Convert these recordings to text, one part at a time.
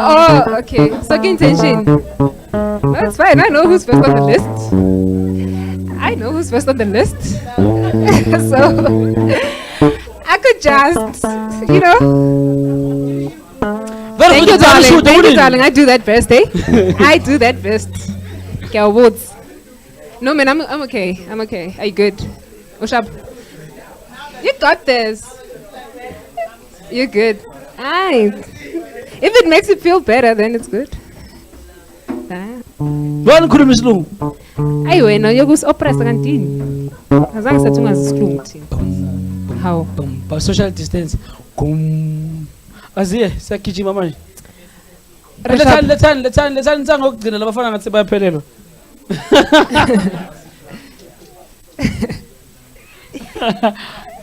Oh, okay. So intention. That's fine. I know who's first on the list. I know who's first on the list. So I could just, you know. Thank you, darling. Thank you, darling. I do that best, eh? I do that best. Okay, awards. No, man, I'm okay. I'm okay. Are you good? Ushab. You got this. You're good. Aight. If it makes you feel better, then it's good. Ayi wena yokusi-oppressa kantini azange sathi ungazisilungu thina. How? By social distance. Aziye siyagijima manje. Lethani ngokugcina labafana ngathi bayaphelelwa.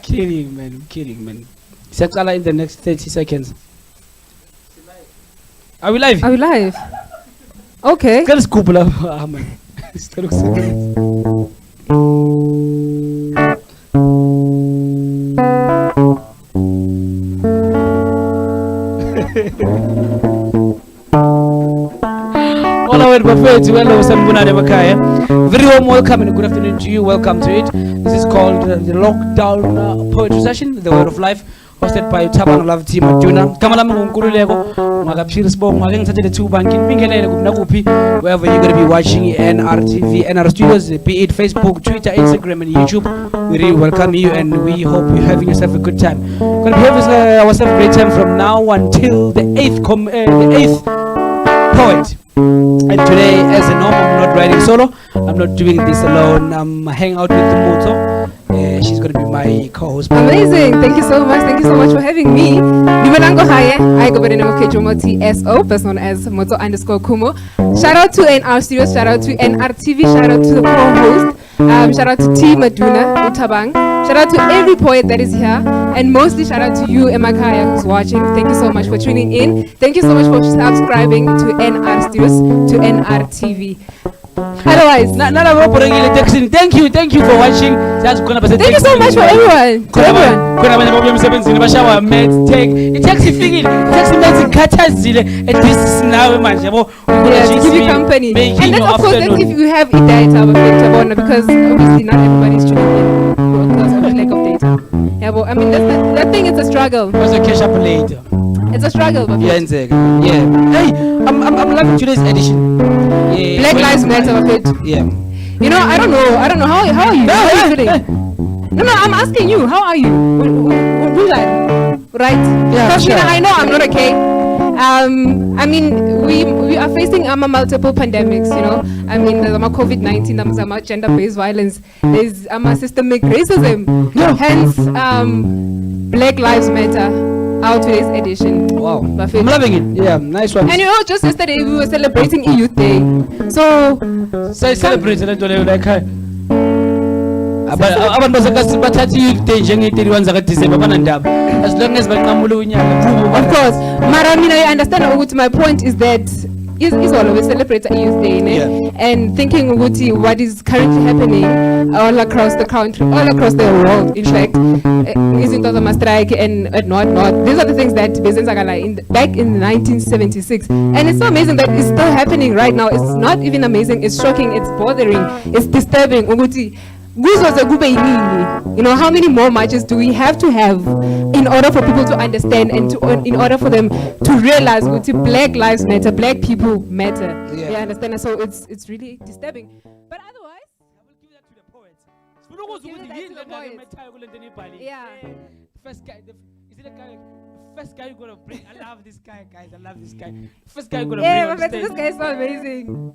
Kidding man. Siyaqala in the next 30 seconds. Are we live? Okay. Get a scoop man. Start Buffet, hello, Sbuda. Very warm welcome and good afternoon to you. Welcome to it. This is called the Lockdown Poetry Session, The Word of Life, hosted by T Maduna. Wherever you're going to be watching NRTV, NR Studios, be it Facebook, Twitter, Instagram, and YouTube. We really welcome you and we hope you're having yourself a good time. We're going to be having ourselves a great time from now until the 8th poet. And today, as a norm, I'm not riding solo. I'm not doing this alone. I'm hanging out with Motsow. She's going to be my co-host. Amazing. Thank you so much. Thank you so much for having me. I go by the name of Khumo, best known as Motsow_Khumo. Shout out to NR Studios. Shout out to NRTV. Shout out to the co-host. Shout out to T Maduna, Utabang. Shout out to every poet that is here. And mostly shout out to you, Emakaya, who's watching. Thank you so much for tuning in. Thank you so much for subscribing to NR Studios, to NRTV. Otherwise, thank you for watching. Thank you so much for everyone. To everyone. Give you company. And then of course, if you have data, because obviously not everybody is tuning in because of lack of data. Yeah, but I mean that thing is a struggle. It's a struggle. But yeah. Hey, I'm loving today's edition. Yeah. Black Lives Matter. Yeah. You know, I don't know. How are you? How are you feeling? No, I'm asking you. How are you? Do that, right? Yeah. Because I know I'm not okay. I mean, we are facing multiple pandemics. You know, I mean, there's COVID-19, there's gender-based violence, there's systemic racism. Yeah. Hence, Black Lives Matter. Our today's edition. Wow, I'm loving it. Yeah, nice one. And you know, just yesterday we were celebrating Youth Day. So celebrating it like as long as of course. Maramina, I understand. My point is that is always celebrate Youth Day, and thinking what is currently happening all across the country, all across the world. In fact, isn't the strike and not. These are the things that back in 1976, and it's so amazing that it's still happening right now. It's not even amazing. It's shocking. It's bothering. It's disturbing. You know, how many more marches do we have to have in order for people to understand and in order for them to realize that Black Lives Matter, Black people matter. Yeah. You understand? So it's really disturbing. But otherwise, I will give that to the poets. Yeah. First guy, is it a guy? First guy you're gonna bring. I love this guy, guys. I love this guy. First guy you're gonna bring on stage. This guy is so amazing.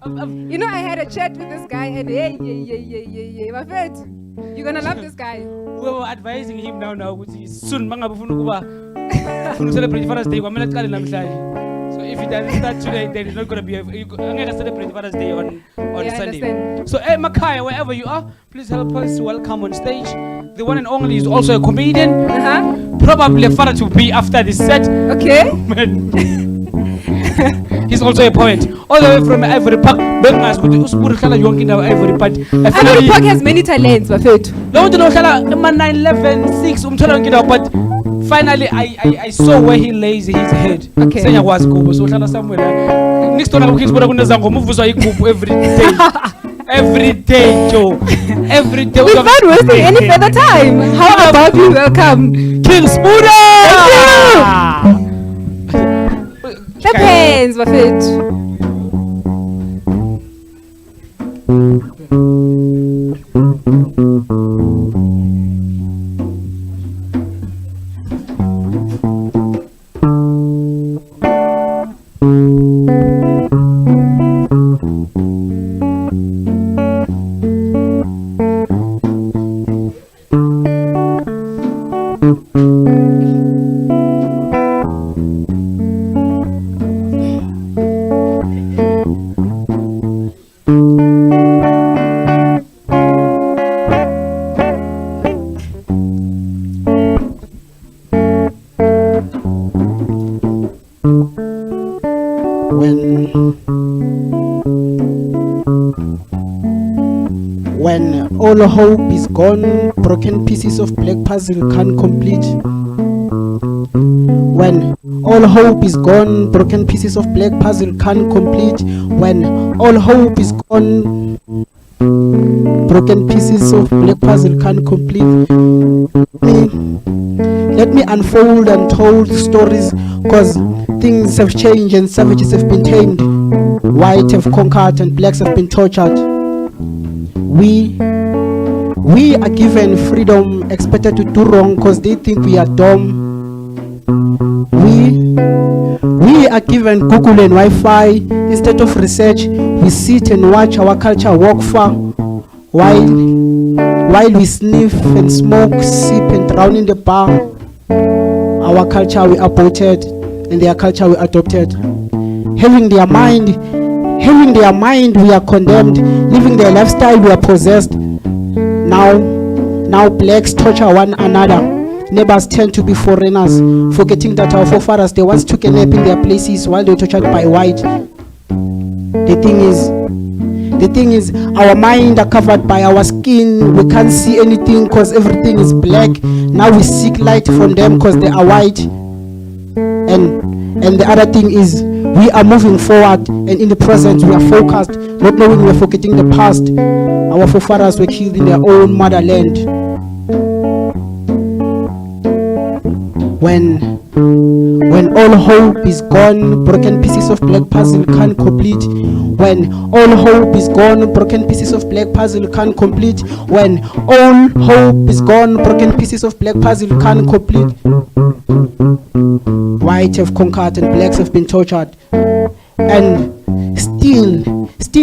You know, I had a chat with this guy, and yeah, my friend, you're gonna love this guy. We were advising him now, which is soon. Celebrate Father's Day. So if he doesn't start today, then it's not gonna be. I'm gonna celebrate Father's Day on Sunday. Understand. So, hey, Makaya, wherever you are, please help us welcome on stage. The one and only is also a comedian. Probably a father to be after this set. Okay. He's also a poet. All the way from Ivory Park. Ivory Park. Ivory Park has many talents, but no, 9, 11, 6. But finally I saw where he lays his head. Okay. Sengiyakwazi Khumo, so uhlala somewhere la. Next one Sbuda kunezangoma uvuzwa igubhu every day. Every day, Joe. Every day. Without wasting any further time, how about we welcome King Sbuda? Clap hands, Bafethu. When all hope is gone, broken pieces of black puzzle can't complete. When all hope is gone, broken pieces of black puzzle can't complete. When all hope is gone, broken pieces of black puzzle can't complete. Let me unfold untold stories, cause things have changed and savages have been tamed. White have conquered and blacks have been tortured. We are given freedom, expected to do wrong cause they think we are dumb. We are given Google and Wi-Fi. Instead of research, we sit and watch our culture walk far. While we sniff and smoke, sip and drown in the bar. Our culture we aborted and their culture we adopted. Having their mind, we are condemned. Living their lifestyle, we are possessed. Now blacks torture one another. Neighbors tend to be foreigners, forgetting that our forefathers, they once took a nap in their places while they were tortured by white. The thing is, our mind are covered by our skin. We can't see anything cause everything is black. Now we seek light from them cause they are white. And the other thing is, we are moving forward, and in the present we are focused, not knowing we are forgetting the past. Our forefathers were killed in their own motherland. When all hope is gone, broken pieces of black puzzle can't complete. When all hope is gone, broken pieces of black puzzle can't complete. When all hope is gone, broken pieces of black puzzle can't complete. White have conquered and blacks have been tortured. And still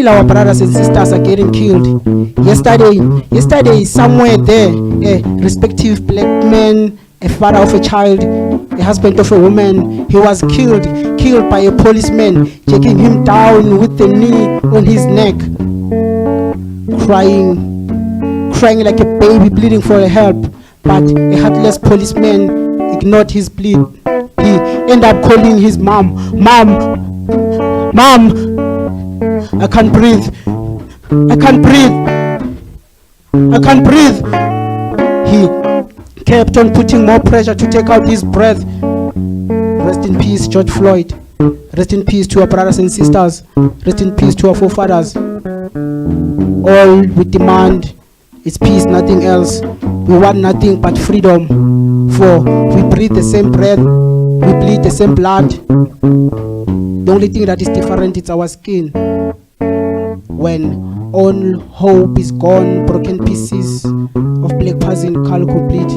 our brothers and sisters are getting killed. Yesterday somewhere there, a respective black man, a father of a child, a husband of a woman, he was killed by a policeman, taking him down with the knee on his neck, crying like a baby, pleading for help. But a heartless policeman ignored his plea. He ended up calling his mom, I can't breathe. He kept on putting more pressure to take out his breath. Rest in peace, George Floyd. Rest in peace to our brothers and sisters. Rest in peace to our forefathers. All we demand is peace, nothing else. We want nothing but freedom. For we breathe the same breath, we bleed the same blood. The only thing that is different is our skin. When all hope is gone, broken pieces of black puzzle can't complete.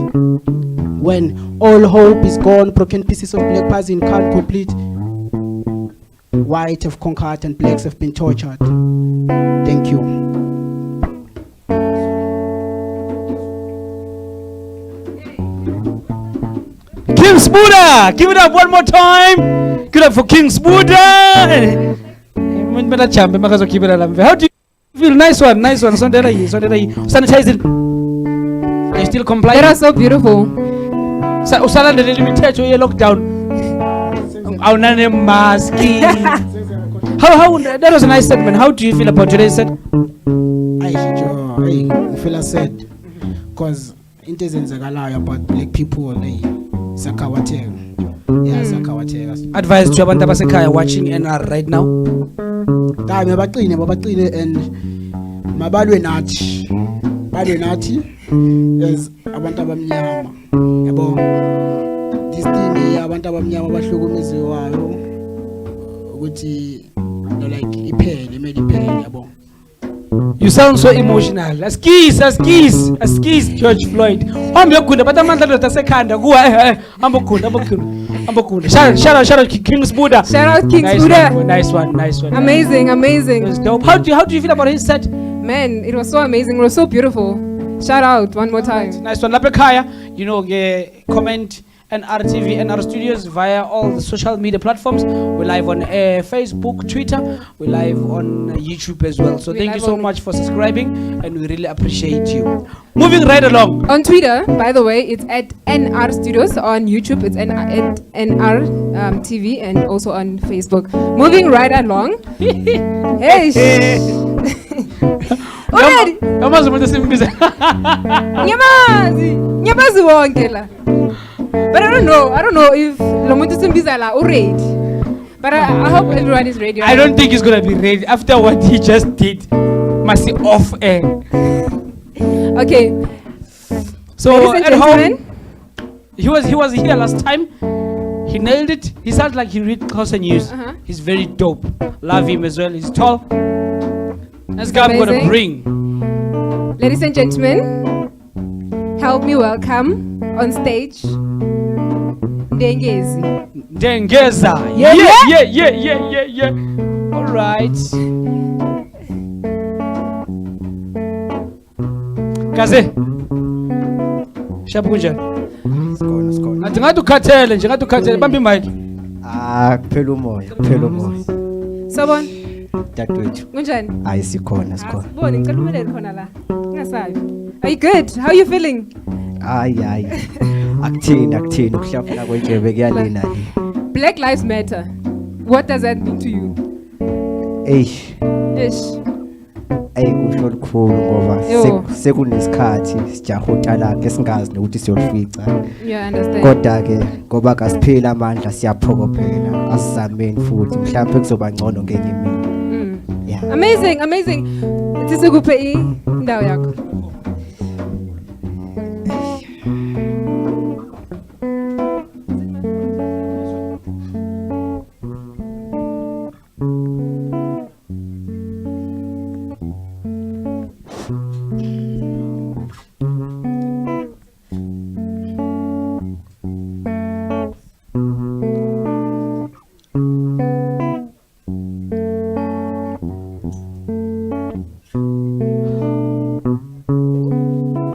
When all hope is gone, broken pieces of black puzzle can't complete. White have conquered and blacks have been tortured. Thank you. King Sbuda! Give it up one more time! Give it up for King Sbuda! How do you feel? Nice one. Sanitize it. Are you still complying? That are so beautiful. Usala the limitation you lockdown. How that was a nice statement. How do you feel about today's set? I feel sad because it isn't about black people. Sakawateka. Yeah, sakawateka. Advice to abantu abasekhaya watching NR right now. Hayi mabaqine and mabalwe nathi. Balwe nathi as abantu abamnyama. Yabo. This thing abantu abamnyama abahlukumeziwayo ukuthi like iphele yabo. You sound so emotional. Askis, George Floyd. Ambokunda, but amandla ndoda sekhanda kuwa ambokunda. Shout out King Sbuda. Shout out King Sbuda. Nice one. Amazing. It was dope. How do you feel about his set? Man, it was so amazing. It was so beautiful. Shout out one more time. Nice one. Lapekaya, comment NRTV, NR Studios via all the social media platforms. We're live on Facebook, Twitter. We're live on YouTube as well. So thank you so much for subscribing, and we really appreciate you. Moving right along. On Twitter, by the way, it's at NR Studios. On YouTube, it's at NR TV, and also on Facebook. Moving right along. Hey. Already. Nyamazi wonke la. But I don't know if Lomuntu Simbizala already. But I hope everyone is ready. I don't think he's gonna be ready after what he just did. Must be off air. Okay. So at home, he was here last time. He nailed it. He sounds like he read Closer News. He's very dope. Love him as well. He's tall. That's guy I'm gonna bring. Ladies and gentlemen, help me welcome on stage Dengeza. Yeah. All right. Kaze. Shabukunjani? Skona. Ngathi bambi mic. Kuphela umoya. Sabon. Dadwethu. Kunjani? Hayi sikhona. Sibone ngicela umelele khona la. Ngingasabi. Are you good? How are you feeling? Hayi. Akuthini ukuhlafuna kwenjebe kuyalena le. Black Lives Matter. What does that mean to you? Eish. Kusho likhulu ngoba sekunesikhathi sijahuta la ke singazi ukuthi siyolifica. Yeah, I understand. Kodwa ke ngoba kasiphila amandla siyaphokophela asizameni futhi mhlawumbe kuzoba ngcono ngenye imini. Yeah. Amazing. Sisikuphe indawo yakho.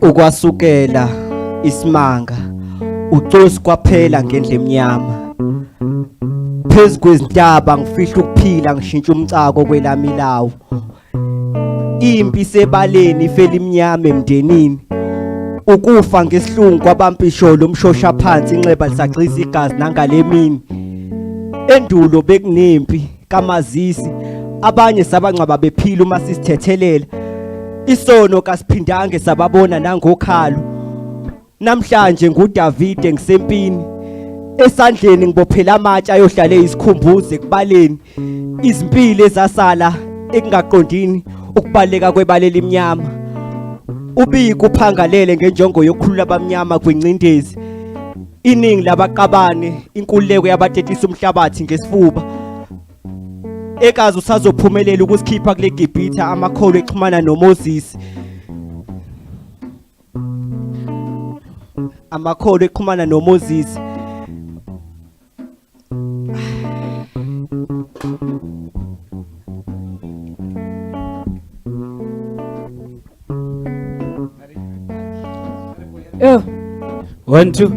Ukwasukela isimanga ucosi kwaphela ngendle emnyama phezulu kwezintaba ngifihla ukuphila ngishintsha umcako kwelami lawo impi sebaleni ifela imnyama emndenini ukufa ngesihlungu kwabampisholo umshosha phansi inxeba lisagxiza igazi nangalemini endulo bekunempi kamazisi abanye sabangcaba bephila uma sisithethelela isono kasiphindange sababona nangokhalo namhlanje nguDavide ngisempini esandleni ngibophela amatshe ayohlale isikhumbuze kubaleni izimpilo ezasala ekungaqondini ukubaleka kwebalela imnyama ubiko uphangalele ngenjongo yokukhulula abamnyama kwencindezi iningi labaqabane inkululeko yabatetisa umhlabathi ngesifuba ekazi usazophumelela ukusikhipha kule Gibhitha amakholo exhumana noMoses amakholo exhumana noMoses Oh. 1 2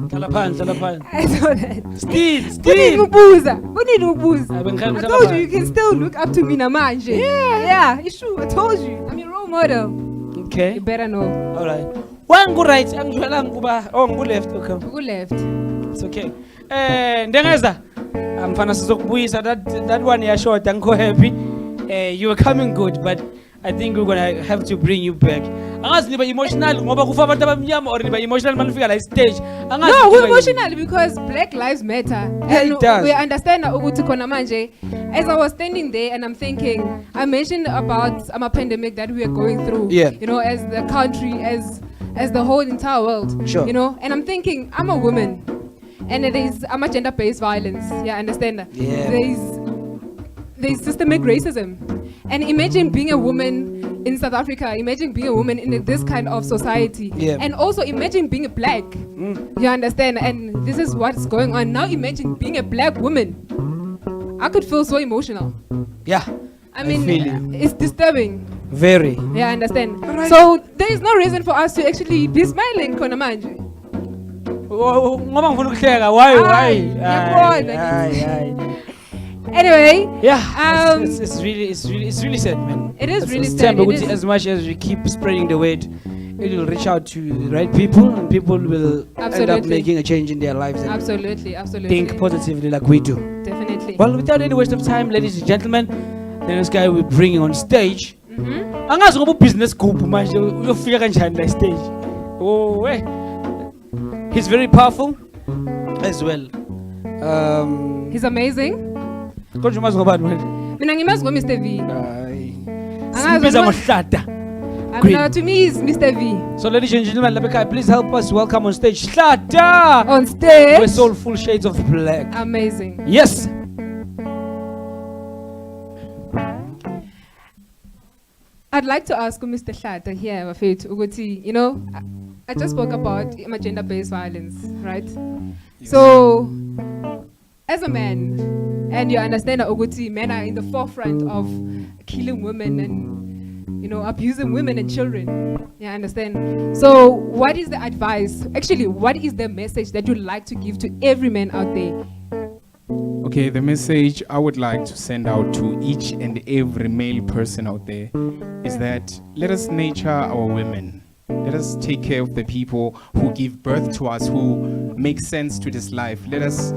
Talaphan. I saw that. Still. Kunini ubuza? I told you can still look up to me namanje. Yeah, it's true. I told you. I'm your role model. Okay. You better know. All right. Wangu right, angijwela nguba ngu left okay. Who left? It's okay. Ndengeza. Mfana sizokubuyisa that one yashort angikho happy. You were coming good but I think we're gonna have to bring you back. Angazi niba emotional ngoba kufa abantu abamnyama or niba emotional manifika la stage. No, we're emotional because Black Lives Matter. Yeah, And it does. we understand ukuthi khona manje. As I was standing there and I'm thinking, I mentioned about a pandemic that we are going through. Yeah. You know, as the country, as the whole entire world. Sure. You know, and I'm thinking, I'm a woman. And I'm a gender-based violence. Yeah, understand that? Yeah. There's systemic racism. And imagine being a woman in South Africa, imagine being a woman in this kind of society. Yeah. And also imagine being a black. You understand? And this is what's going on. Now imagine being a black woman. I could feel so emotional. Yeah. I mean, feel you. it's disturbing. Very. Yeah, I understand. So there is no reason for us to actually be smiling, khona manje. Ngoba ngifuna ukuhleka. Why? Ngiyabona. Anyway, yeah, it's really sad, man. It is really it's sad. Time, it is. As much as we keep spreading the word, it will reach out to the right people, and people will end up making a change in their lives. And absolutely. think positively like we do. Definitely. Well, without any waste of time, ladies and gentlemen, the next guy we're bringing on stage. Angazi ngoba business group manje uyofika kanjani la stage. Oh, he's very powerful as well. He's amazing. Konje umazi ngobani wena? Mina ngimazi ngo Mr V. Simbiza ngohlata. No, to me is Mr V. So ladies and gentlemen, Labeka, please help us welcome on stage Hlata. On stage. With soulful shades of black. Amazing. Yes. I'd like to ask Mr. Hlata here, Bafethu, ukuthi, you know, I just spoke about gender-based violence, right? Yes. So, as a man, and you understand that ukuthi men are in the forefront of killing women and, you know, abusing women and children. Yeah, I understand. So, what is the advice? Actually, what is the message that you'd like to give to every man out there? Okay, the message I would like to send out to each and every male person out there is that let us nurture our women. Let us take care of the people who give birth to us, who make sense to this life. Let us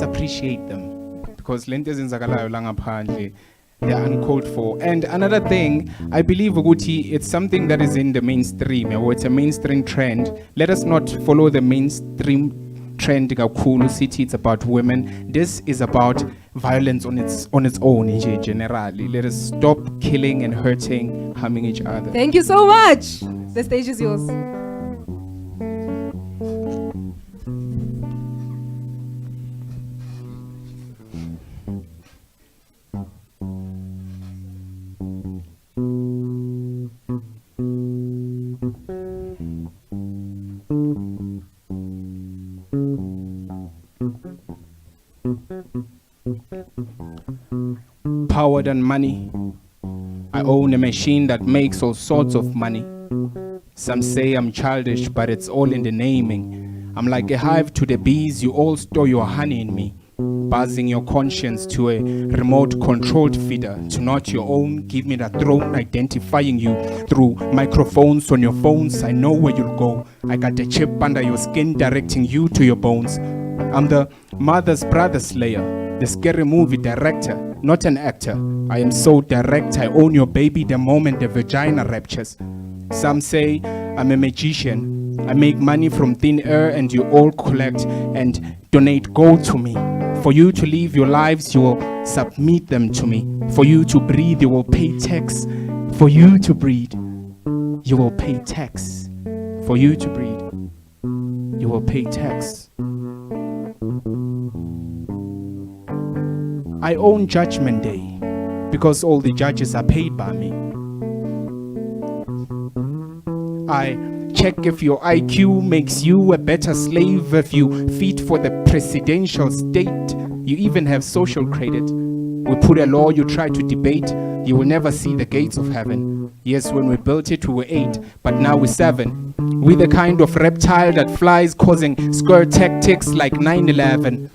appreciate them, because lento ezenzakalayo la ngaphandle, they are uncalled for. And another thing, I believe ukuthi it's something that is in the mainstream, or it's a mainstream trend. Let us not follow the mainstream trend kakhulu sithi it's about women. This is about violence on its own nje generally. Let us stop killing and hurting, harming each other. Thank you so much. The stage is yours. Power than money. I own a machine that makes all sorts of money. Some say I'm childish, but it's all in the naming. I'm like a hive to the bees, you all store your honey in me. Buzzing your conscience to a remote controlled feeder, to not your own, give me that throne, identifying you through microphones on your phones. I know where you'll go. I got a chip under your skin directing you to your bones. I'm the mother's brother slayer, the scary movie director, not an actor. I am so direct, I own your baby the moment the vagina raptures. Some say I'm a magician. I make money from thin air and you all collect and donate gold to me. For you to live your lives, you will submit them to me. For you to breathe, you will pay tax. For you to breathe, you will pay tax. For you to breathe, you will pay tax. I own Judgment Day because all the judges are paid by me. I check if your IQ makes you a better slave, if you fit for the presidential state, you even have social credit. We put a law you try to debate, you will never see the gates of heaven. Yes, when we built it we were 8, but now we're 7. We're the kind of reptile that flies causing scare tactics like 9/11.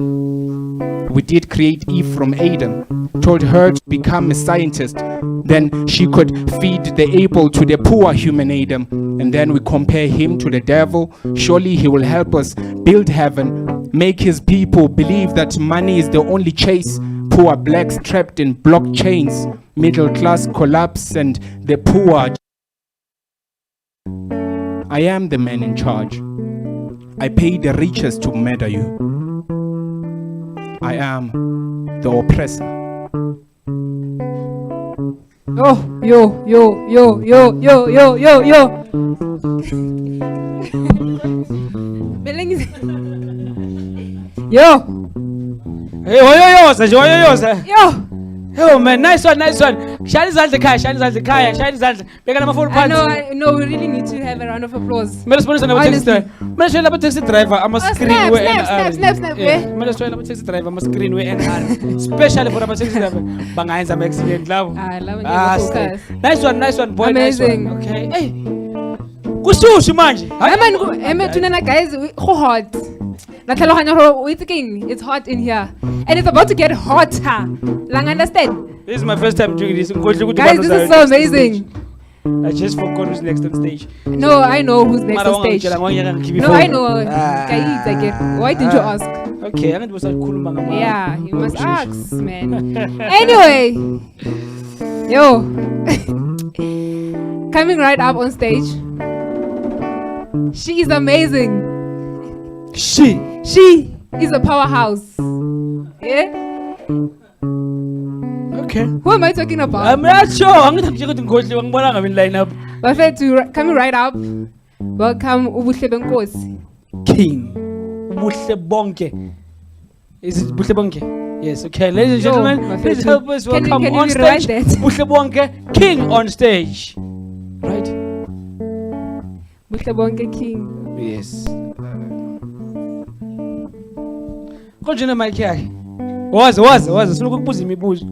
We did create Eve from Adam, told her to become a scientist, then she could feed the able to the poor human Adam, and then we compare him to the devil. Surely he will help us build heaven, make his people believe that money is the only chase, poor blacks trapped in blockchains, middle class collapse, and the poor. I am the man in charge. I pay the richest to murder you. I am the oppressor. Oh, yo. Billing is- Yo, Hey, oyoyoza, yo. Yo, man, nice one. Shine izandla ekhaya. Beka namafoni I know, phansi. we really need to have a round of applause. Kumele sibonise nabo taxi driver. Kumele shayela abo taxi driver ama screen snap, we snap, NR. snap, snap, Yeah, eh. kumele shayela abo taxi driver ama screen we NR. Especially for abo taxi driver bangayenza ama accident labo. I love it. Stay. Nice one, boy. Amazing. Nice one. Okay. Hey. Kushushu manje. Emma, tunana guys, go hot. Natlhaloganya gore o itse keng, it's hot in here. And it's about to get hotter. Lang understand? This is my first time doing this. Guys, this is so amazing. I just forgot who's next on stage. No, I know who's next Mara on stage. wangangitshela ngiyangiphi No, phone. I know. Kaid, I get. Why did you ask? Okay, angathi bosakhuluma ngama. Yeah, you must ask, man. Anyway, yo, coming right up on stage. She is amazing. She She is a powerhouse. Yeah? Okay. Who am I talking about? I'm not sure. Angithi ngije ukuthi ngikhohliwe ngibona ngabe line up. But coming right up, welcome Ubuhle Benkosi. King. Buhle bonke. Is it Buhle bonke? Yes, okay. Ladies and Yo, gentlemen, my please friend, help us can you- welcome can you on rewrite stage that? Buhle bonke King on stage. Right? Buhle Bonke King. Yes. Konjena mic yakhe. Waza sifuna ukukubuza imibuzo.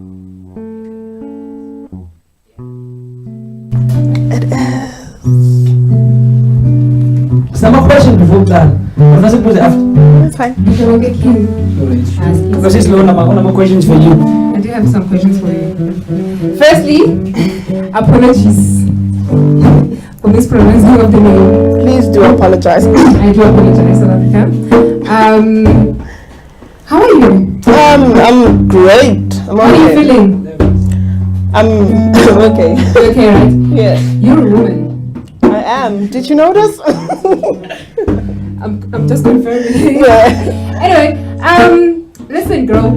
Some question before uqala. Ungase kubuze after. That's fine. Buhle Bonke King. Because it's low number questions for you. I do have some questions for you. Firstly, apologies for mispronouncing of the name. Please do apologize. I do apologize, South Africa. How are you? I'm great. I'm How are you okay. feeling? I'm okay. You okay, right? Yeah, You're a woman. I am. Did you notice? I'm just confirming. Yeah. Anyway, listen, girl.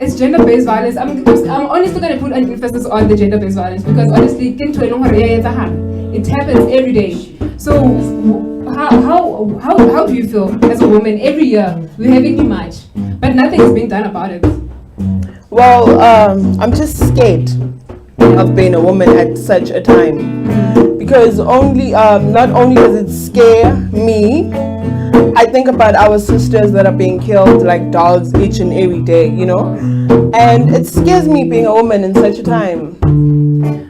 It's gender-based violence. I'm honestly gonna put an emphasis on the gender-based violence because honestly, it happens every day. So how do you feel as a woman? Every year we're having a march, but nothing is being done about it. Well, I'm just scared of being a woman at such a time because not only does it scare me, I think about our sisters that are being killed like dogs each and every day, you know, and it scares me being a woman in such a time.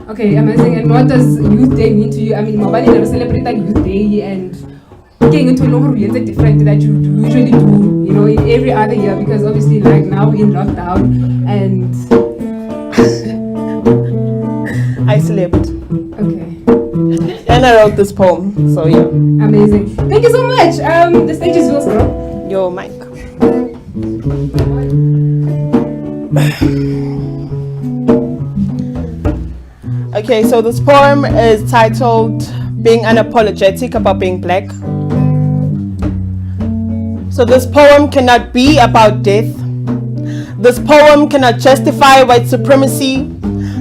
Okay, amazing. And what does Youth Day mean to you? I mean, Mobile never celebrate Youth Day and getting into a different that you usually do, you know, in every other year because obviously like now we're in lockdown and I slept okay. and I wrote this poem, so yeah. Amazing. Thank you so much. The stage is yours, girl. Yo, Mike. Okay, so this poem is titled Being Unapologetic About Being Black. So this poem cannot be about death. This poem cannot justify white supremacy.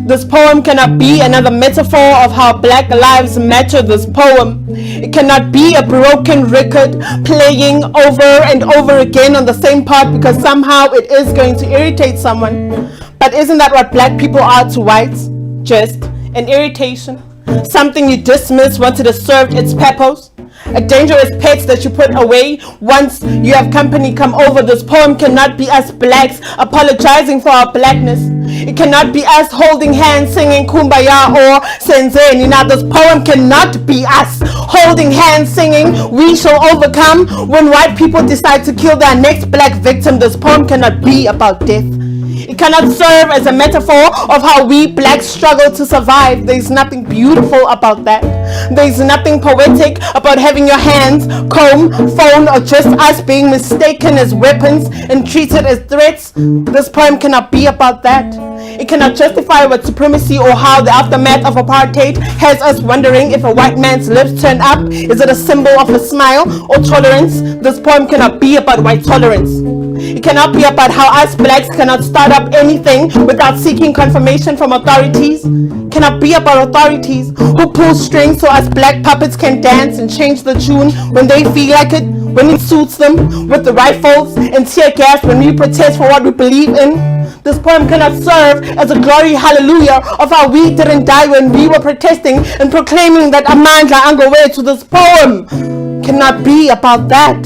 This poem cannot be another metaphor of how black lives matter. This poem, it cannot be a broken record playing over and over again on the same part because somehow it is going to irritate someone. But isn't that what black people are to whites? Just an irritation. Something you dismiss once it has served its purpose. A dangerous pet that you put away once you have company come over. This poem cannot be us blacks apologizing for our blackness. It cannot be us holding hands singing Kumbaya or Senzeni. Now this poem cannot be us holding hands singing We Shall Overcome when white people decide to kill their next black victim. This poem cannot be about death. It cannot serve as a metaphor of how we blacks struggle to survive. There is nothing beautiful about that. There's nothing poetic about having your hands, comb, phone, or just us being mistaken as weapons and treated as threats. This poem cannot be about that. It cannot justify white supremacy or how the aftermath of apartheid has us wondering if a white man's lips turn up. Is it a symbol of a smile or tolerance? This poem cannot be about white tolerance. It cannot be about how us blacks cannot start up anything without seeking confirmation from authorities. It cannot be about authorities who pull strings so us black puppets can dance and change the tune when they feel like it, when it suits them, with the rifles and tear gas when we protest for what we believe in. This poem cannot serve as a glory hallelujah of how we didn't die when we were protesting and proclaiming that Amandla Angowethu. This poem cannot be about that.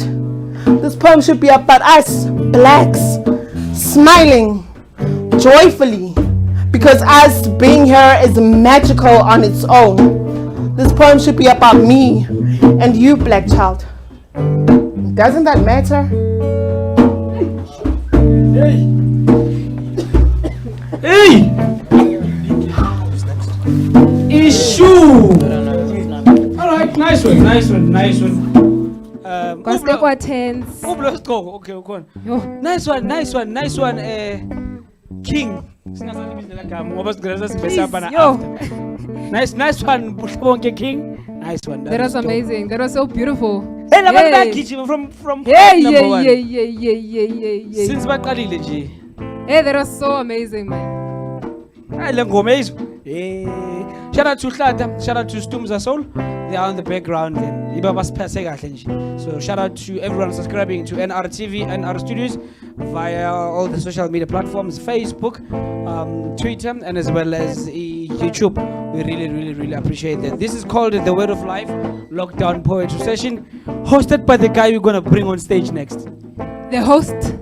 This poem should be about us, blacks, smiling joyfully, because us being here is magical on its own. This poem should be about me and you, black child. Doesn't that matter? Hey! Issue! Alright, nice one. Kwasike kwa tense. Let's go. Okay, okay. Yo. Nice one. King. Please, yo. Nice one. Bushbonke King. Nice one. That was amazing. That was so beautiful. Hey, Yay. from Yeah. number one. Since baqalile nje. Hey, that was so amazing, man. Le ngoma ezo. Shout out to Hlata, shout out to Stumza Soul. They are on the background and iba basiphathe kahle nje. So shout out to everyone subscribing to NRTV, NR Studios via all the social media platforms, Facebook, Twitter, and as well as YouTube. We really appreciate that. This is called The Word of Life Lockdown Poetry Session, hosted by the guy we're gonna bring on stage next. The host,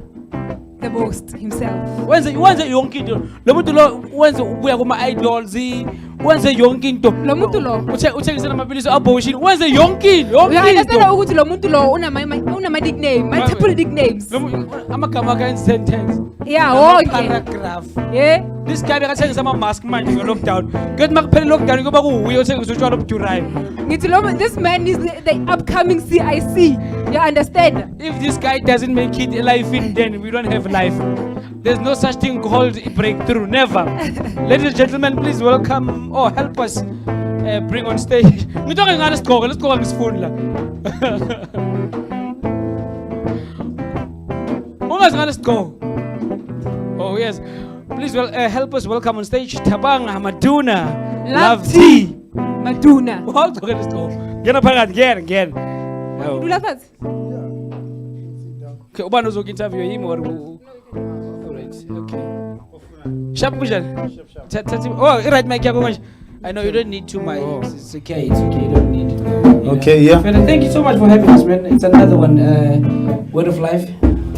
the boast himself. Wenze yonke into lo muntu lo wenze ubuya kuma idols wenze yonke into Lo muntu lo. uthengisa namapilisi abortion wenze yonke Uyahambisana ukuthi lo muntu lo una nickname, multiple nicknames. amagama ka in sentence Yeah, okay. paragraph. Yeah. This guy bekathengisa ama mask manje ngo lockdown kuthi makuphela lockdown kuba kuwuye othengisa utshwala obudurayo. Ngithi lo this man is the upcoming CIC. You understand? If this guy doesn't make it alive, then we don't have life. There's no such thing called breakthrough, never. Ladies and gentlemen, please welcome or help us bring on stage. Ngithoke ngale sigqoko, lesigqoko ngisifuni la. Ungazi ngale sigqoko. Oh yes. Please help us welcome on stage Tabanga Maduna. Love T Maduna. Ugqoke lesigqoko. Ngena phakathi, ngena. Do that first. Okay, ubani uzoku interview him or alright, okay. Sharp vision. Oh, right mic yakho manje. I know you don't need two mics. It's okay. You don't need it. Okay, yeah. But thank you so much for having us, man. It's another one, Word of Life,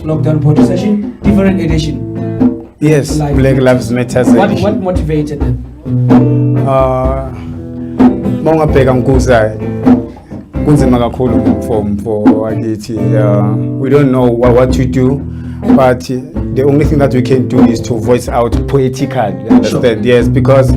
Lockdown Poetry Session, different edition. Yes, Live. Black Lives Matter. What motivated them? Mawungabheka Nkukza kunzima kakhulu for akithi. We don't know what to do, but the only thing that we can do is to voice out poetically. You understand? Sure. Yes, because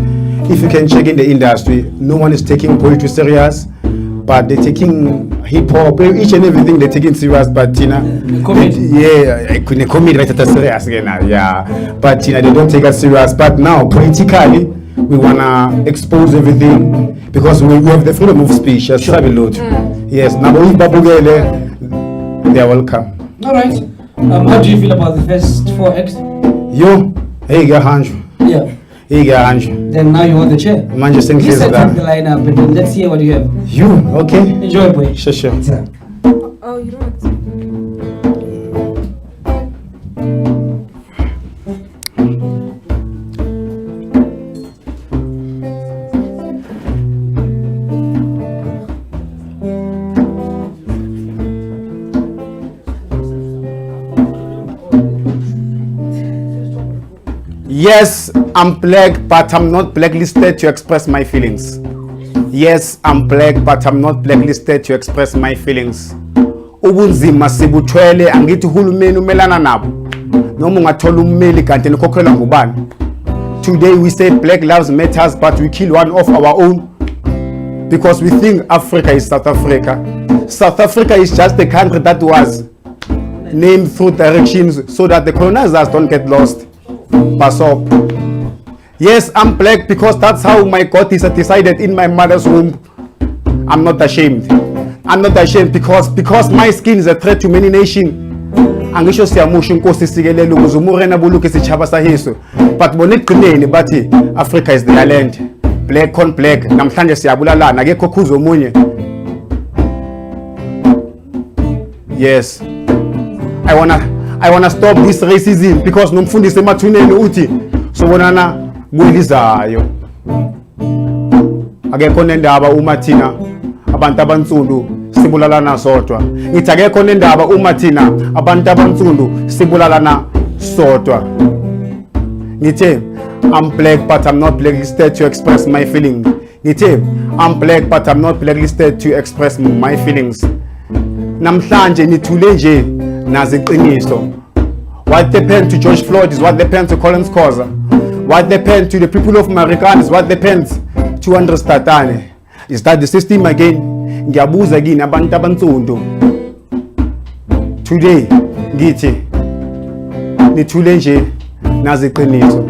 if you can check in the industry, no one is taking poetry serious, but they're taking hip hop, each and everything they're taking serious. But you know, comedy right at serious again. Yeah, but you know they don't take us serious. But now politically, we wanna expose everything because we have the freedom of speech. Yes, sure. Yes, now if Babugele, they are welcome. All right. How do you feel about the first 4 acts? You, hey, Gahanju. Yeah. Hey, Gahanju. Then now you hold the chair. Manchester You set up the that. lineup and then let's hear what you have. You, okay? Enjoy, boy. Sure. Oh, you don't want to. Yes, I'm black, but I'm not blacklisted to express my feelings. Yes, I'm black, but I'm not blacklisted to express my feelings. Ubunzima sibuthwele angithi uhulumeni umelana nabo. Noma ungathola ummeli kanti nikhokhelwa ngubani. Today we say Black Lives Matters, but we kill one of our own. because we think Africa is South Africa. South Africa is just the country that was named through directions so that the colonizers don't get lost. Pass up. Yes, I'm black because that's how my God is decided in my mother's womb. I'm not ashamed. I'm not ashamed because my skin is a threat to many nations. Angisho siyamusha inkosi sikelele ukuze umurena buluke sitshaba sahiso. But boniqineni bathi Africa is their land. Black on black. Namhlanje siyabulalana akekho khuza omunye. Yes. I wanna stop this racism because nomfundisi emathuneni uthi sobonana kulizayo. Akekho nendaba uma thina abantu abansundu sibulalana sodwa. Ngithi akekho nendaba uma thina abantu abansundu sibulalana sodwa. Ngithi I'm black but I'm not blacklisted to express my feelings. Ngithi I'm black but I'm not blacklisted to express my feelings. Namhlanje nithule nje nazi iqiniso. What happened to George Floyd is what happened to Collins Khoza. What happened to the people of Marikana is what happened to Andres Tatane. Is that the system again? Ngiyabuza kini abantu abansundu. Today ngithi nithule nje nazi iqiniso.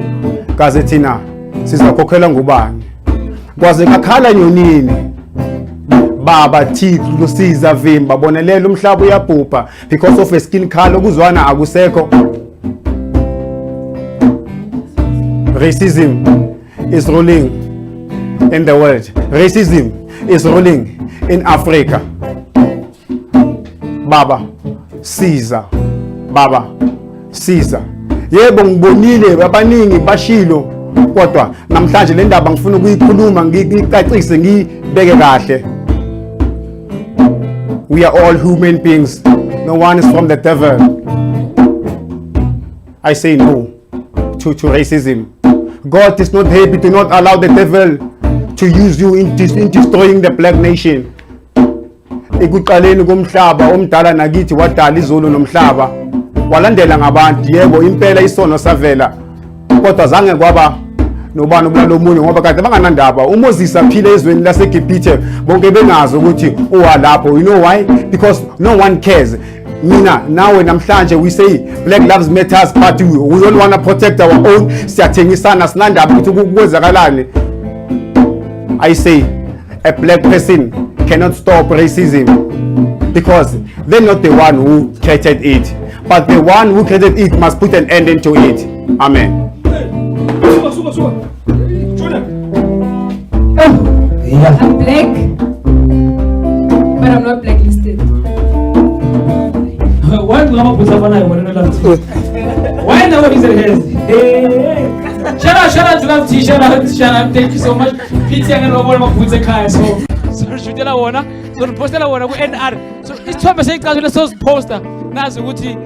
Kaze thina sizakhokhela ngubani? Kwaze kakhala nyonini. Baba T Lusiza Vimba bonelela umhlaba uyabhubha because of a skin color ukuzwana akusekho. Racism is ruling in the world. Racism is ruling in Africa. Baba Caesar. Baba Caesar. Yebo ngibonile abaningi bashilo kodwa namhlanje le ndaba ngifuna ukuyikhuluma ngicacise ngibeke kahle. We are all human beings. No one is from the devil. I say no to racism. God is not happy to not allow the devil to use you in destroying the black nation. Ekuqaleni komhlaba omdala nakithi wadala izulu nomhlaba. Walandela ngabantu yebo impela isono savela. Kodwa zange kwaba nobani okulalo munye ngoba kade banganandaba uMoses aphile ezweni laseGibhithe bonke bengazi ukuthi uwalapho. You know why? Because no one cares. Mina nawe namhlanje we say black lives matters but we all want to protect our own. Siyathengisana sinandaba ukuthi kwenzakalani. I say a black person cannot stop racism because they're not the one who created it, but the one who created it must put an end into it. Amen. I'm black, but I'm not blacklisted. Why do I put someone I want to love T? Why no one is a head? Shout out to love T, shout out, thank you so much. Pizza and over my put a car so shoot la wanna so post la wanna NR. So it's time I say casual so poster. Nazi Wuti.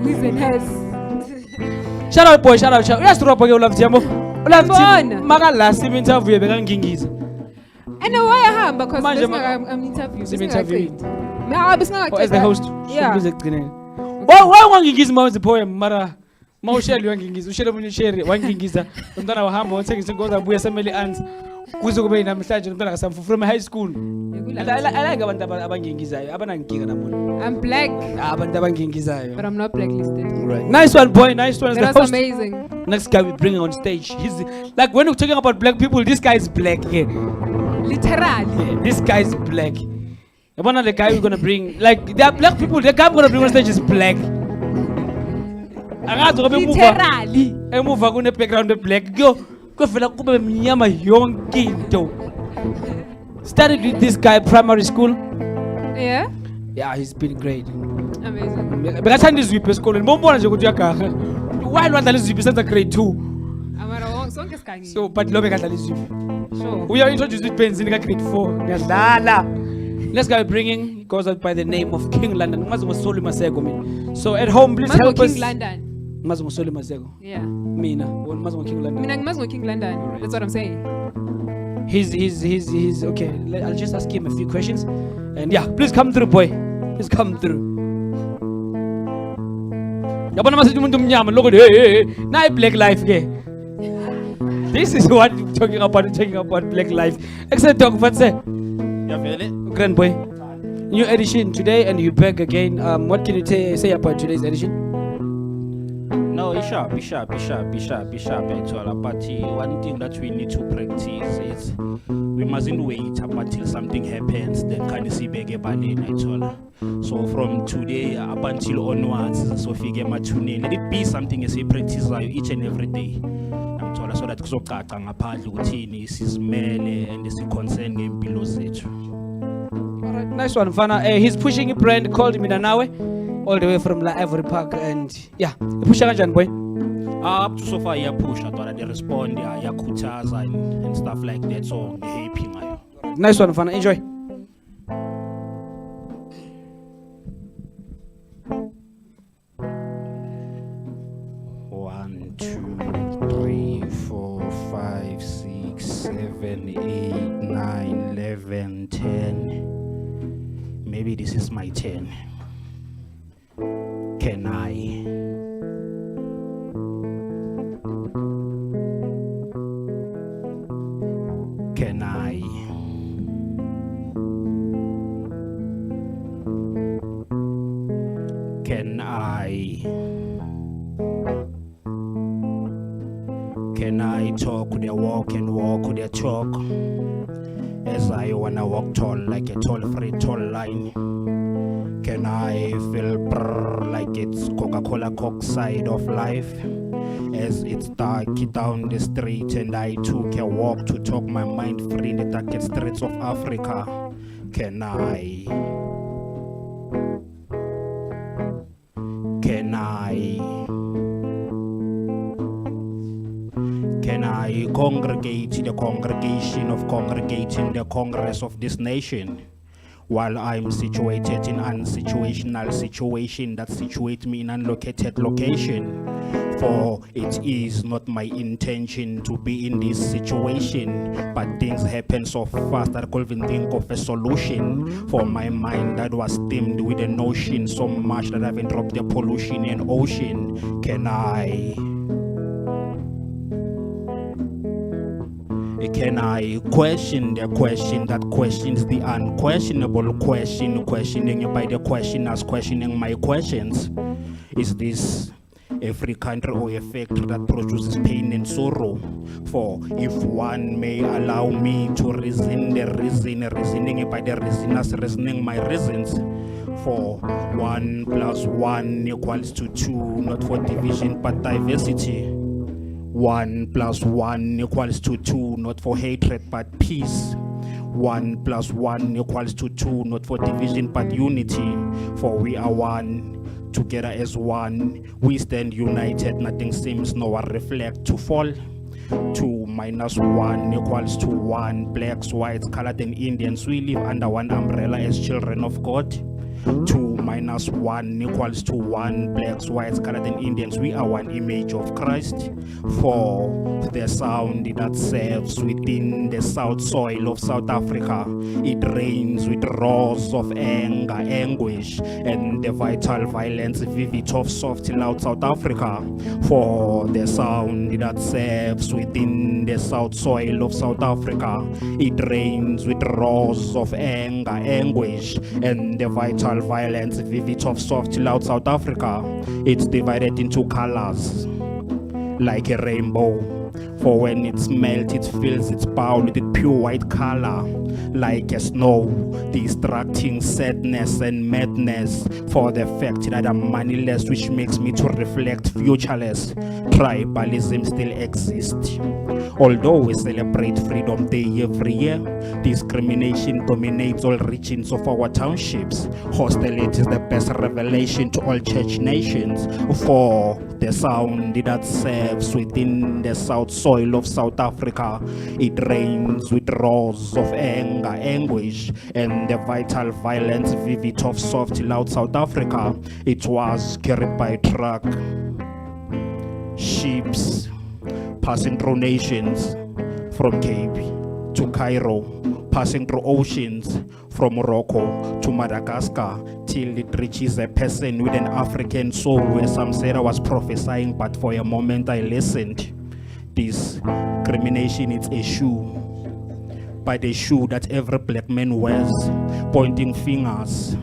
Listen, has. Shout out boy, shout out. Yes, to Robo love Tiamo. Love Tim. Maga last interview begangingiza. And why I have because I'm interviewing. As the host. Yeah. Why wangingiza mawuzi poem mara mawusheli wangingiza ushele munye share wangingiza umntana wahamba wonke singoza buya semeli ants kuze kube namhlanje umntana kasamfu from high school. I like abantu abangingizayo abanankinga namuntu. I'm black. Abantu abangingizayo. But I'm not blacklisted. Right. Nice one boy, nice one. That's amazing. Next guy we bring on stage. He's like when we're talking about black people, this guy is black. Yeah. Literally. Yeah, this guy is black. One of the guy we're gonna bring, like there are black people, the guy I'm gonna bring on stage is black. Literally. I move on the background of black. Go feel like I'm a young kid. Started with this guy primary school. Yeah? Yeah, he's been great. Amazing. But I time this week school and Mombo and Jokuaka. Why not this week since grade 2? So, but Lobek at this week. Sure. We are introduced with Pens in grade 4. Let's go bringing goes out by the name of King London. So at home, please help us. King London. Yeah. Mina. King London. Mina King London. That's what I'm saying. He's okay. I'll just ask him a few questions. And yeah, please come through, boy. Please come through. Yabona masithi umuntu omnyama lokho hey na black life ke This is what we're talking about black life. Except dog, what's that? Grand boy. New edition today, and you back again. What can you say about today's edition? No, it's sharp. It's all but one thing that we need to practice is we mustn't wait up until something happens, then can you see bege balena itola. So from today up until onwards, so figure matune, let it be something as we practice each and every day. So that kuzocaca ngaphandle ukuthini sizimele and siconcern ngempilo zethu. All right, nice one, Fana. He's pushing a brand called Minanawe, all the way from La Ivory Park, and yeah, push kanjani boy. Up to so far, yeah, push. I thought they respond, yeah, Nkukza and stuff like that. So happy, ngayo. Nice one, Fana. Enjoy. One, 2, 3, 4, 5, 6, 7, 8, 9, 11, 10. Maybe this is my 10. Can I? Can I? Can I? Can I talk with the walk and walk with the talk? As I wanna walk tall like a tall free tall line. Can I feel brrr like it's Coca-Cola Coke side of life? As it's dark down the street and I took a walk to talk my mind free in the darkest streets of Africa. Can I? Can I? Can I congregate the congregation of congregating the Congress of this nation? While I'm situated in unsituational situation that situate me in unlocated location. For it is not my intention to be in this situation, but things happen so fast that I couldn't even think of a solution. For my mind that was dimmed with a notion so much that I haven't dropped the pollution in ocean. Can I? Can I question the question that questions the unquestionable question, questioning by the questioners questioning my questions? Is this every country or a factor that produces pain and sorrow? For if one may allow me to reason the reasoning by the reasoners reasoning my reasons. For 1 + 1 = 2, not for division but diversity. 1 + 1 = 2, not for hatred but peace. 1 + 1 = 2, not for division but unity. For we are one, together as one. We stand united, nothing seems nor reflect to fall. 2 - 1 = 1. Blacks, whites, colored and Indians, we live under one umbrella as children of God. 2 - 1 = 1. Blacks, whites, colored and Indians, we are one image of Christ. For the sound that serves within the south soil of South Africa, it rains with roars of anger, anguish, and the vital violence vivid of soft loud South Africa. For the sound that serves within the south soil of South Africa, it rains with roars of anger, anguish, and the vital violence vivid of soft loud South Africa. It's divided into colors like a rainbow. For when it's melt, it fills its bowl with a pure white color, like a snow, distracting sadness and madness. For the fact that I'm moneyless, which makes me to reflect futureless. Tribalism still exists. Although we celebrate Freedom Day every year, discrimination dominates all regions of our townships. Hostility is the best revelation to all church nations. For the sound that serves within the south soil of South Africa, it rains with roars of anger, anguish, and the vital violence vivid of soft loud South Africa. It was carried by truck, ships, passing through nations, from Cape to Cairo, passing through oceans, from Morocco to Madagascar, till it reaches a person with an African soul, where some said I was prophesying, but for a moment I listened. discrimination is a shoe. By the shoe that every black man wears, pointing fingers.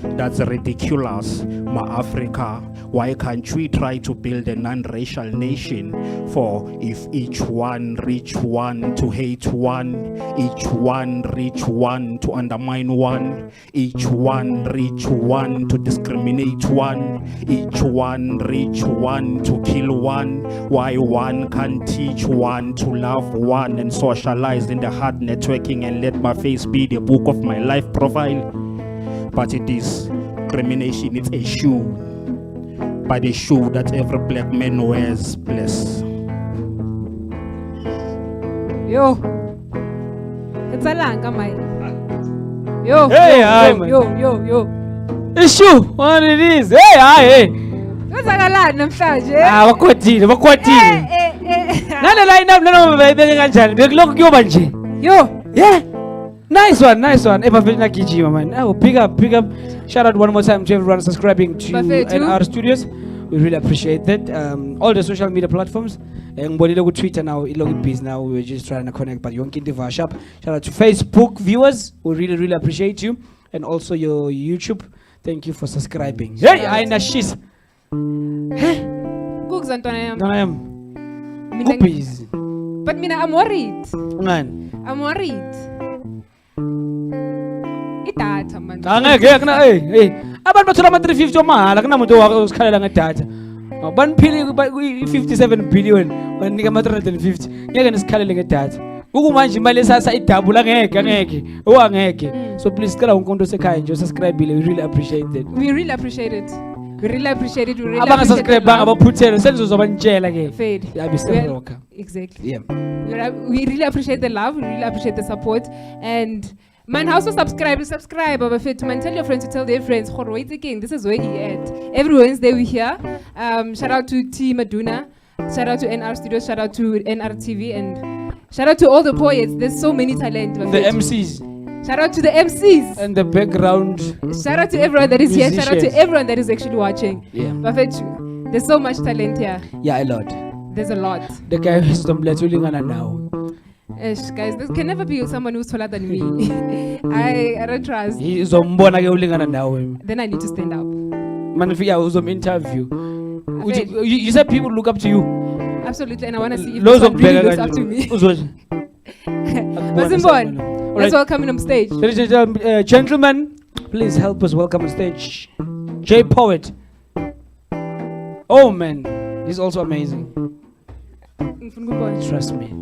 That's ridiculous. Ma Africa, why can't we try to build a non-racial nation? For if each one reach one to hate one, each one reach one to undermine one, each one reach one to discriminate one, each one reach one to kill one, why one can't teach one to love one and socialize in the hard networking and let my face be the book of my life profile? But it is discrimination, it's a shoe. By the shoe that every black man wears, bless. Yo. It's a langa, mate. Yo. Hey, yo, hi, yo, man. yo. Issue, what it is? Hey, hey. What's a langa, namhlanje? Wakwatile. Nana line up, nana bayibeke kanjani? Bekulokhu kuyoba nje. Yo. Yeah. Nice one. Bafethu nagijima man. Oh, big up. Shout out one more time to everyone subscribing to Bafethu. our studios. We really appreciate that. All the social media platforms. Ngibonile ku Twitter now, ilokhu busy now. We're just trying to connect, but yonke into our shop. Shout out to Facebook viewers. We really appreciate you, and also your YouTube. Thank you for subscribing. Hey, ayina shis. Nkukza ntwana yami. Nana yam. Mina Busy. But mina I'm worried. Ngani? I'm worried. Idatha man. Angeke kuna hey. Abantu bathola ama 350 omahala kunamuntu osikhalela ngedatha. Baniphile 57 billion banika ama 350. Ngeke nisikhalele ngedatha. Ukumanje imali esasa idouble angeke. Angeke. So please cela wonke umuntu osekhaya nje subscribe. We really appreciate that. We really appreciate it. We really appreciate it. Abanga subscribe banga baphuthele senizozobantshela ke. Fade. Yabiseroka. Exactly. Yeah. We really appreciate the love. We really appreciate the support. And man, also subscribe. Bafethu, man, tell your friends to tell their friends. Wait again. This is where he at. Every Wednesday we here. Shout out to T Maduna. Shout out to NR Studios. Shout out to NR TV. And shout out to all the poets. There's so many talent. The Bafethu. MCs. Shout out to the MCs. And the background. Shout out to everyone that is here. Shout out to musicians. everyone that is actually watching. Yeah. Bafethu, there's so much talent here. Yeah, a lot. There's a lot. The guy who's ulingana now. Guys, this can never be someone who's taller than me. I don't trust. He is umbona ke ulingana nawe. Then I need to stand up. Man, if you are interview. You said people look up to you. Absolutely, and I want to see if Loads someone of really beggars looks up to me. But Let's welcome him on stage. Ladies and gentlemen, please help us welcome on stage J Poet. Oh man, he's also amazing. Trust me.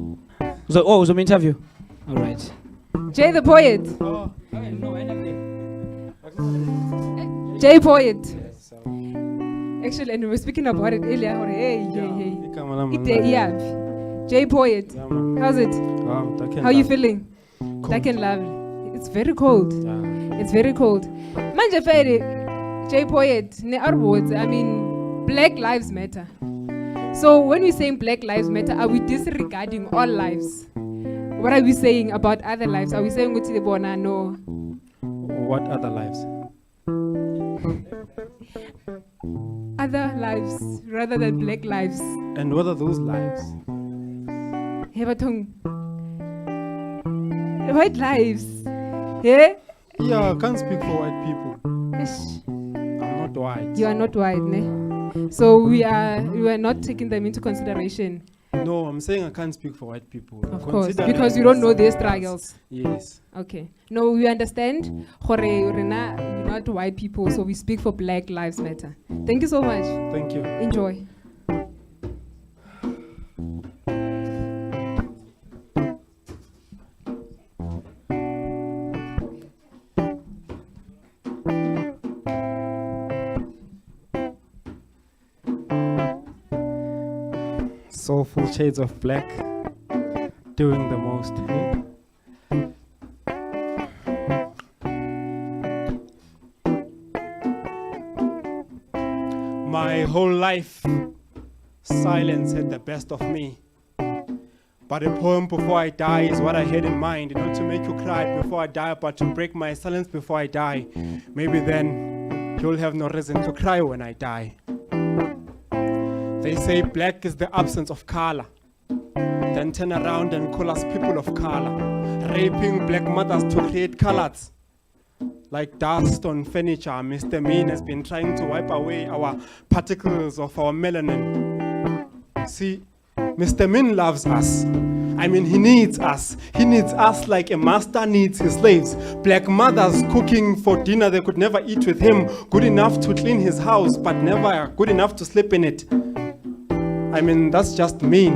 So, it was an interview. All right. Jay the Poet. Oh, no, Jay Poet. Actually, and we were speaking about it earlier. Hey. Jay Poet. How's it? How are you feeling? Dark and lovely. It's very cold. It's very cold. Manje Fede, Jay Poet, ne our words, I mean, Black Lives Matter. So when we say Black Lives Matter, are we disregarding all lives? What are we saying about other lives? Are we saying Uti Bona? No. What other lives? Other lives rather than black lives. And what are those lives? Hebatong. White lives. Yeah? Yeah, I can't speak for white people. Ish. I'm not white. You are not white, ne? So we are not taking them into consideration. No, I'm saying I can't speak for white people. Of course, Consider because them you don't as know their someone else. struggles. Yes. Okay. No, we understand. We're not white people, so we speak for Black Lives Matter. Thank you so much. Thank you. Enjoy. Soulful shades of black, doing the most. My whole life, silence had the best of me. But a poem before I die is what I had in mind, not to make you cry before I die, but to break my silence before I die. Maybe then you'll have no reason to cry when I die. They say black is the absence of color. then turn around and call us people of color, raping black mothers to create colors. Like dust on furniture, Mr. Mean has been trying to wipe away our particles of our melanin. See, Mr. Mean loves us. I mean, he needs us. He needs us like a master needs his slaves. Black mothers cooking for dinner they could never eat with him, good enough to clean his house, but never good enough to sleep in it. I mean, that's just mean.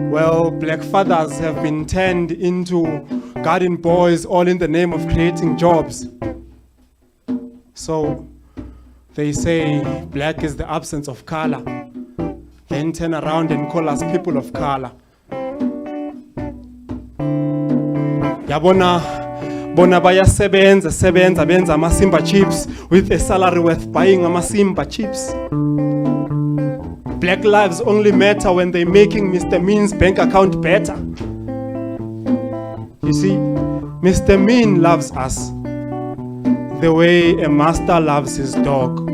Well, black fathers have been turned into garden boys, all in the name of creating jobs. So they say black is the absence of color, then turn around and call us people of color. Yabona bona sebenza benza amasimba chips with a salary worth buying amasimba chips. Black lives only matter when they're making Mr. Mean's bank account better. You see, Mr. Mean loves us the way a master loves his dog.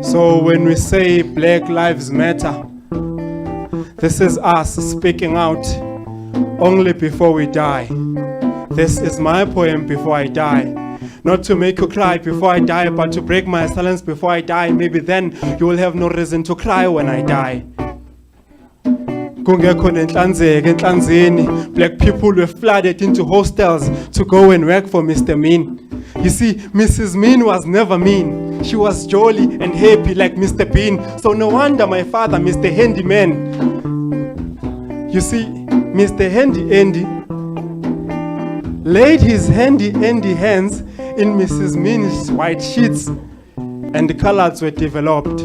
So when we say Black Lives Matter, this is us speaking out only before we die. This is my poem before I die. Not to make you cry before I die, but to break my silence before I die. Maybe then you will have no reason to cry when I die. Black people were flooded into hostels to go and work for Mr. Mean. You see, Mrs. Mean was never mean. She was jolly and happy like Mr. Bean. So no wonder my father, Mr. Handyman. You see, Mr. Handy Andy laid his handy hands in Mrs. Mean's white sheets, and the colors were developed,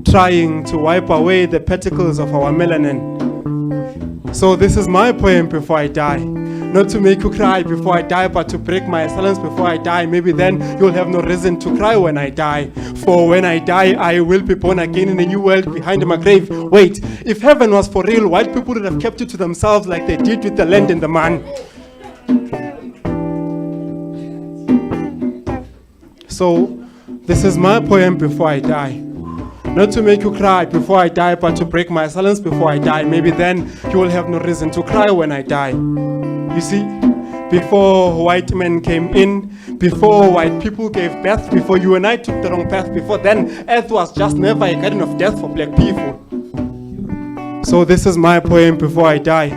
trying to wipe away the particles of our melanin. So this is my poem before I die. Not to make you cry before I die, but to break my silence before I die. Maybe then you'll have no reason to cry when I die. For when I die, I will be born again in a new world behind my grave. Wait, if heaven was for real, white people would have kept it to themselves like they did with the land and the man. So this is my poem before I die. Not to make you cry before I die, but to break my silence before I die. Maybe then you will have no reason to cry when I die. You see, before white men came in, before white people gave birth, before you and I took the wrong path, before then, earth was just never a garden of death for black people. So this is my poem before I die.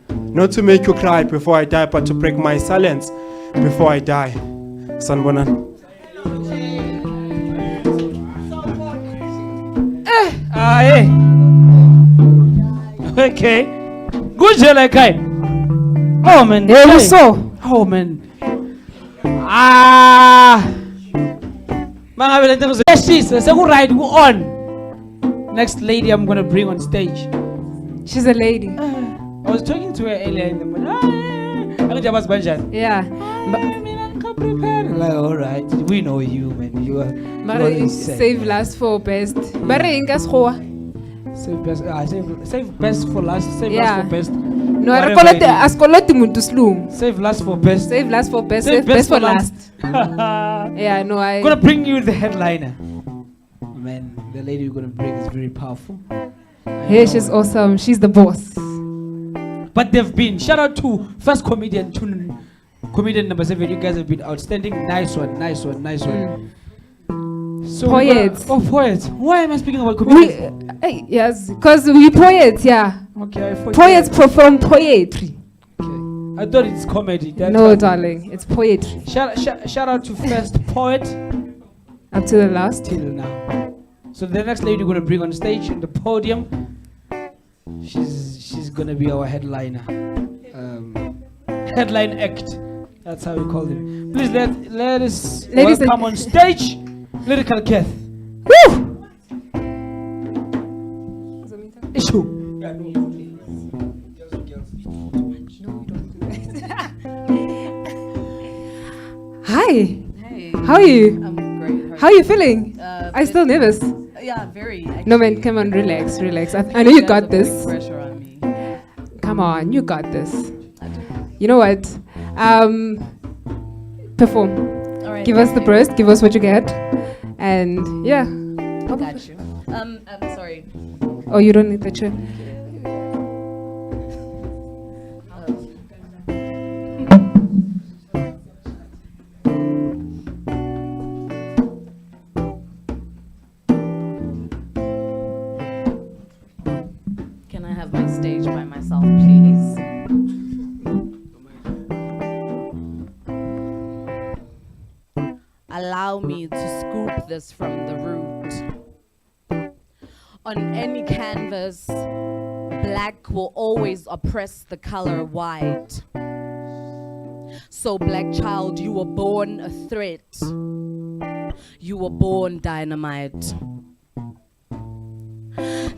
Not to make you cry before I die, but to break my silence before I die. Sanbonan. Okay. Good job, like I. Oh man. Yeah, so. Oh man. She's a second right on. Next lady I'm gonna bring on stage. She's a lady. I was talking to her earlier in the morning. Yeah. Like, all right, we know you, man. You are. Save last for best. Save best. Save best for last. Save last for best. No, I call it Save last for best. Save last for best. Save best for last. Yeah, no, I'm gonna bring you the headliner. Man, the lady you're gonna bring is very powerful. Hey, she's awesome. She's the boss. But they've been. Shout out to first comedian number 7. You guys have been outstanding. Nice one. So poets. Poets. Why am I speaking about comedians? Yes, because we poets, yeah. Okay, poets perform poetry. Okay. I thought it's comedy. No, darling, it's poetry. Shout out to first poet. Up to the last. Till now. So the next lady we're gonna bring on stage on the podium. She's gonna be our headliner. Headline act. That's how we call him. Please let us welcome on stage Lyrical Khet. Woo! Issue. Hi. Hey. How are you? I'm great. How are you feeling? Are you still nervous? Yeah, very. Actually. No man, come on, relax. I know you got this. Pressure on me. Come on, you got this. You know what? Perform. All right. Give us the burst. Give us what you get. And yeah. Got you. Sorry. Oh, you don't need the chair. Can I have my stage by myself, please? Allow me to scoop this from the root. On any canvas, black will always oppress the color white. So, black child, you were born a threat. You were born dynamite.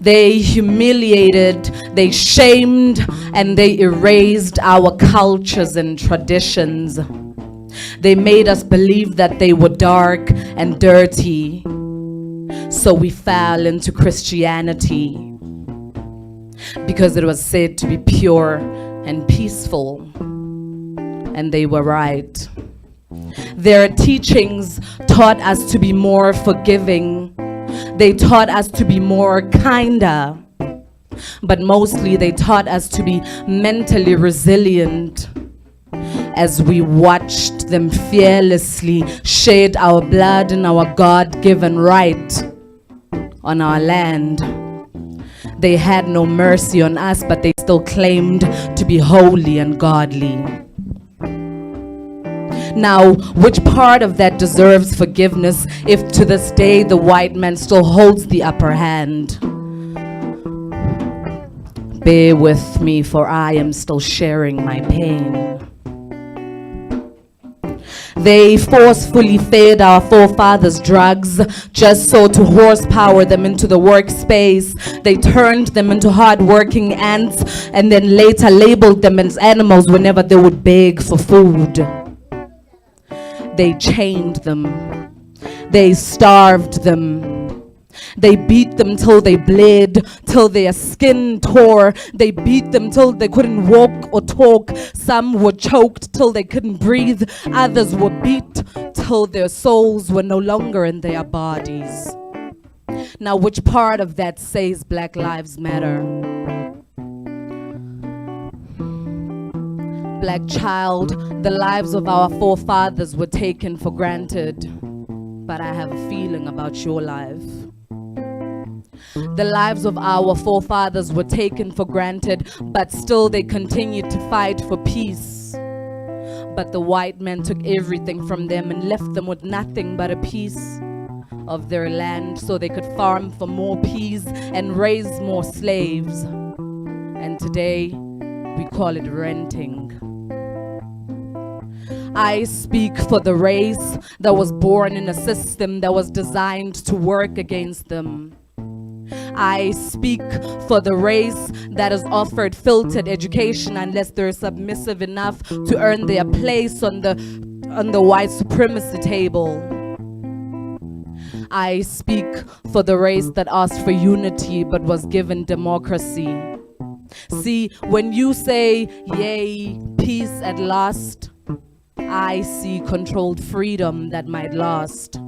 They humiliated, they shamed, and they erased our cultures and traditions. They made us believe that they were dark and dirty. So we fell into Christianity because it was said to be pure and peaceful. And they were right. Their teachings taught us to be more forgiving. They taught us to be more kinder. But mostly they taught us to be mentally resilient. As we watched them fearlessly shed our blood and our God-given right on our land. They had no mercy on us, but they still claimed to be holy and godly. Now, which part of that deserves forgiveness if to this day the white man still holds the upper hand? Bear with me, for I am still sharing my pain. They forcefully fed our forefathers drugs just so to horsepower them into the workspace. They turned them into hard-working ants and then later labeled them as animals whenever they would beg for food. They chained them. They starved them. They beat them till they bled, till their skin tore. They beat them till they couldn't walk or talk. Some were choked till they couldn't breathe. Others were beat till their souls were no longer in their bodies. Now, which part of that says Black Lives Matter? Black child, the lives of our forefathers were taken for granted. But I have a feeling about your life. The lives of our forefathers were taken for granted, but still they continued to fight for peace. But the white man took everything from them and left them with nothing but a piece of their land so they could farm for more peas and raise more slaves. And today, we call it renting. I speak for the race that was born in a system that was designed to work against them. I speak for the race that is offered filtered education unless they're submissive enough to earn their place on the white supremacy table. I speak for the race that asked for unity but was given democracy. See, when you say, yay, peace at last, I see controlled freedom that might last.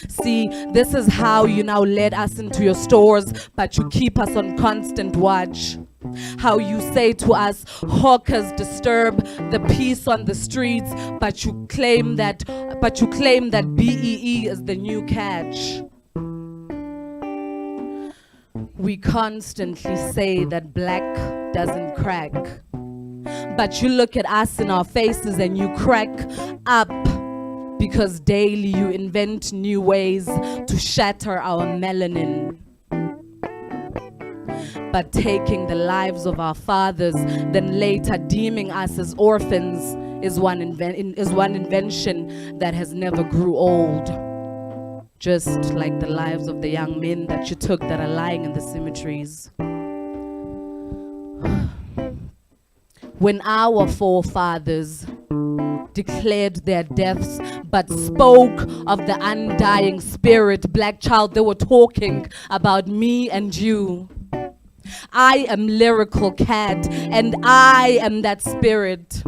See, this is how you now let us into your stores, but you keep us on constant watch. How you say to us, hawkers disturb the peace on the streets, but you claim that BEE is the new catch. We constantly say that black doesn't crack, but you look at us in our faces and you crack up. Because daily you invent new ways to shatter our melanin. But taking the lives of our fathers, then later deeming us as orphans, is one invention that has never grew old. Just like the lives of the young men that you took that are lying in the cemeteries. When our forefathers declared their deaths but spoke of the undying spirit, black child, they were talking about me and you. I am lyrical cat, and I am that spirit.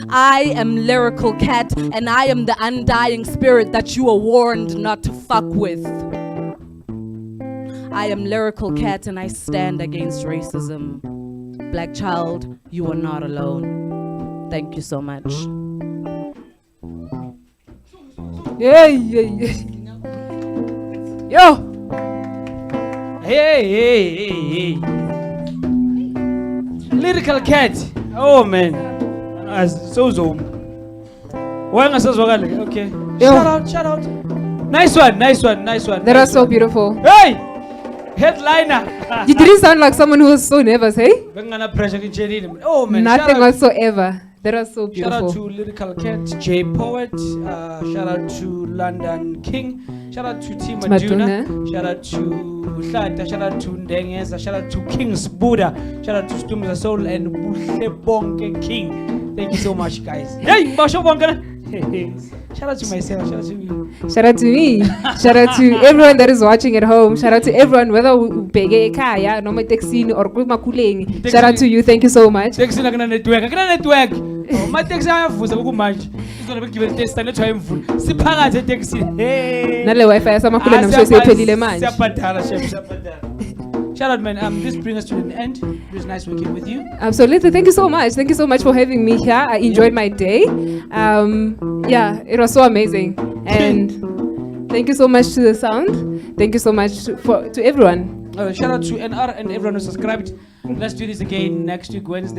I am lyrical cat, and I am the undying spirit that you are warned not to fuck with. I am lyrical cat, and I stand against racism. Black child, you are not alone. Thank you so much. Yeah. Yo. Hey. Lyrical cat. Oh man. So zoom. Okay. Yo. Shout out. Nice one. That was so beautiful. Hey! Headliner. You didn't sound like someone who was so nervous, hey? Oh man. Nothing whatsoever. That was so Shout out beautiful. to Lyrical Cat, J Poet, shout out to London King, shout out to T Maduna, shout out to Hlata, shout out to Ndengeza, shout out to King Sbuda, shout out to Stumza Soul and Buhle Bonke King. Thank you so much, guys. Hey, Basho Bonke. Shout out to myself, shout out to you. Shout out to me. Shout out to everyone that is watching at home. Shout out to everyone, whether ubheke ekhaya noma eTexini or kumakhuleni. Shout out to you. Thank you so much. Taxi na network. Akuna network. Ma taxi ayavuza kokumanje. Izona bekugibela test letho ayemvula. Siphakathi eTexi. Hey. Nale Wi-Fi yasamakhuleni I'm sure seyiphelile manje. Siyabhadala chef, siyabhadala. Shout out, man. This brings us to an end. It was nice working with you. Absolutely. Thank you so much. Thank you so much for having me here. I enjoyed my day. Yeah, it was so amazing. And thank you so much to the sound. Thank you so much to everyone. Shout out to NR and everyone who subscribed. Let's do this again next week, Wednesday.